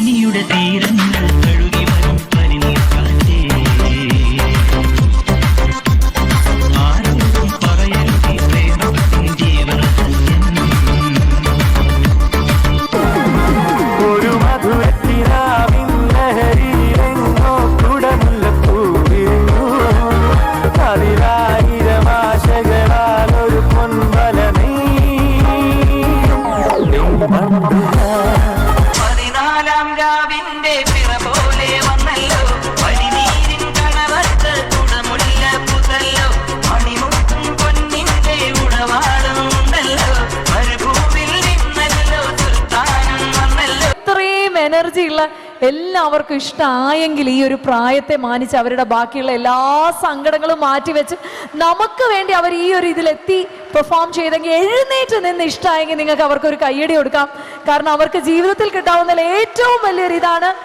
മേനിയുടെ തീരങ്ങൾ കഴുകി വരും പനിനീർക്കാറ്റേ, ആരോടും പറയരുതേ പ്രേമത്തിൻ ജീവരഹസ്യം. ഒരു മധുരത്തിനാവിൻ ലഹരിയിലെങ്ങോ കുടമുല്ലപ്പൂവിരിഞ്ഞു, അതിലായിരം ആശകളാൽ ഒരു പൊൻവലമേ. 14-ാം രാവിന്റെ പിറ പോലെ വന്നല്ലോ, പനിനീരിൻ കണവത്ത് കുടമുല്ല പുതല്ലോ, മണിമുത്തും പൊന്നിന്റെ ഉടവാളുണ്ടല്ലോ, മരുഭൂവിൽ നിന്നല്ലോ സുൽത്താനം വന്നല്ലോ. ഇത്രയും എനർജി ഉള്ള എല്ലാവർക്കും ഇഷ്ടമായെങ്കിൽ ഈ ഒരു പ്രായത്തെ മാനിച്ച് അവരുടെ ബാക്കിയുള്ള എല്ലാ സങ്കടങ്ങളും മാറ്റിവെച്ച് നമുക്ക് വേണ്ടി അവർ ഈ ഒരു ഇതിലെത്തി പെർഫോം ചെയ്തെങ്കിൽ എഴുന്നേറ്റ് നിന്ന് ഇഷ്ടമായെങ്കിൽ നിങ്ങൾക്ക് അവർക്ക് ഒരു കയ്യടി കൊടുക്കാം. കാരണം അവർക്ക് ജീവിതത്തിൽ കിട്ടാവുന്ന ഏറ്റവും വലിയൊരു ഇതാണ്